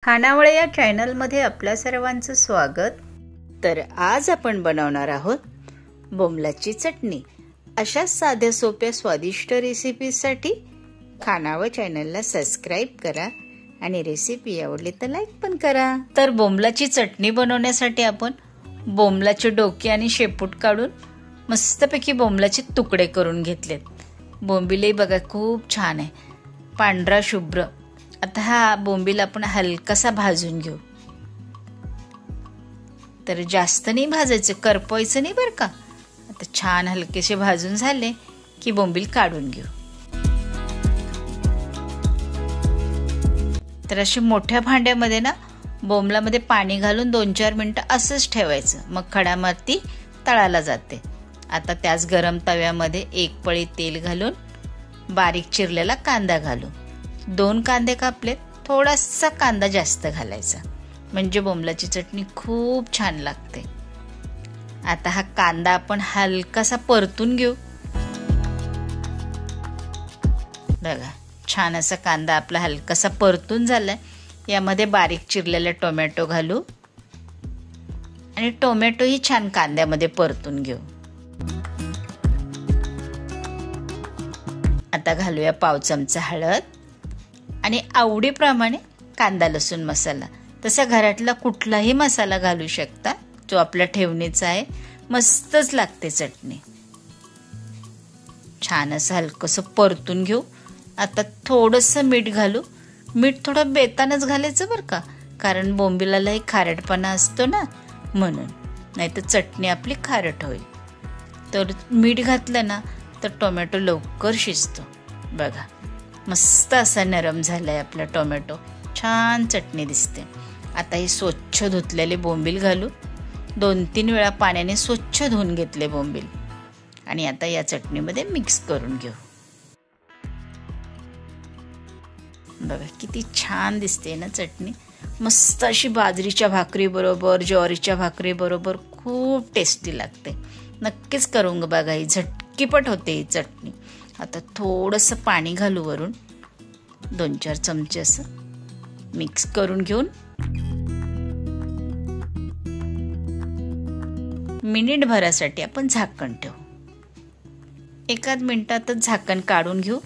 खानावळ या चॅनलमध्ये आपल्या सर्वांचं स्वागत। तर आज आपण बनवणार आहोत बोंबलाची चटणी। अशा साध्या सोप्या स्वादिष्ट रेसिपीसाठी खानावळ चॅनलला सबस्क्राइब करा आणि रेसिपी आवडली तर लाईक पण करा। तर बोंबलाची चटणी बनवण्यासाठी आपण बोंबलाचे डोके आणि शेपूट काढून मस्तपैकी बोंबलाचे तुकडे करून घेतलेत। बोंबीलही बघा खूप छान आहे, पांढरा शुभ्र। आता हा बोंबील आपण हलकासा भाजून घेऊ। तर जास्त नाही भाजायचं, करपवायचं नाही बरं का। आता छान हलकेसे भाजून झाले की बोंबील काढून घेऊ। तर अशा मोठ्या भांड्यामध्ये ना बोंबलामध्ये पाणी घालून 2-4 मिनिटं असंच ठेवायचं, मग खडामाती तळाला जाते। आता त्याच गरम तव्यामध्ये 1 पळी तेल घालून बारीक चिरलेला कांदा घालू। 2 कांदे कापलेत, थोडासा कांदा जास्त घालायचा म्हणजे बोंबलाची चटणी खूप छान लागते। आता हा कांदा आपण हलकासा परतून घेऊ। बघा छान असा कांदा आपला हलकासा परतून झालाय। यामध्ये बारीक चिरलेले टोमॅटो घालू आणि टोमॅटो ही छान कांद्यामध्ये परतून घेऊ। आता घालूया पाव चमचा हळद आणि आवडीप्रमाणे कांदा लसूण मसाला। तसा घरातला कुठलाही मसाला घालू शकता, जो आपल्या ठेवणीचा आहे, मस्तच लागते चटणी। छान असं हलकसं परतून घेऊ। आता थोडंसं मीठ घालू। मीठ थोडं बेतानच घालायचं बरं का, कारण बोंबिलालाही खारटपणा असतो ना, म्हणून, नाही तर चटणी आपली खारट होईल। तर मीठ घातलं ना तर टोमॅटो लवकर शिजतो। बघा मस्त असा नरम झालाय आपला टोमॅटो, छान चटणी दिसते। आता हे स्वच्छ धुतलेले बोंबील घालू। 2-3 वेळा पाण्याने स्वच्छ धुवून घेतले बोंबील आणि आता या चटणीमध्ये मिक्स करून घेऊ। बघा किती छान दिसते ना चटणी, मस्त अशी बाजरीच्या भाकरी बरोबर, ज्वारीच्या भाकरी बरोबर खूप टेस्टी लागते। नक्कीच करून बघा, ही झटकीपट होते ही चटणी। आता थोडंसं पाणी घालू वरून, 2-4 चमचे असं मिक्स करून घेऊन मिनिटभरासाठी आपण झाकण ठेवू। 1 मिनिटातच झाकण काढून घेऊ।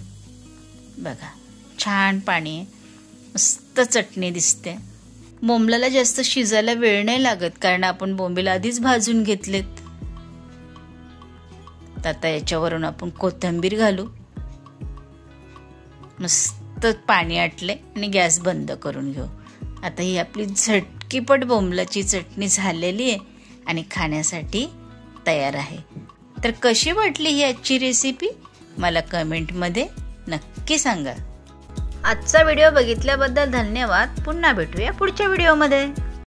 बघा छान पाणी आहे, मस्त चटणी दिसते। बोंबलाला जास्त शिजायला वेळ नाही लागत, कारण आपण बोंबील आधीच भाजून घेतलेत। आता याच्यावरून आपण कोथिंबीर घालू। मस्त पाणी आटले आणि गॅस बंद करून घेऊ। आता ही आपली झटकीपट बोंबलाची चटणी झालेली आहे आणि खाण्यासाठी तयार आहे। तर कशी वाटली ही आजची रेसिपी मला कमेंटमध्ये नक्की सांगा। आजचा व्हिडिओ बघितल्याबद्दल धन्यवाद। पुन्हा भेटूया पुढच्या व्हिडिओमध्ये।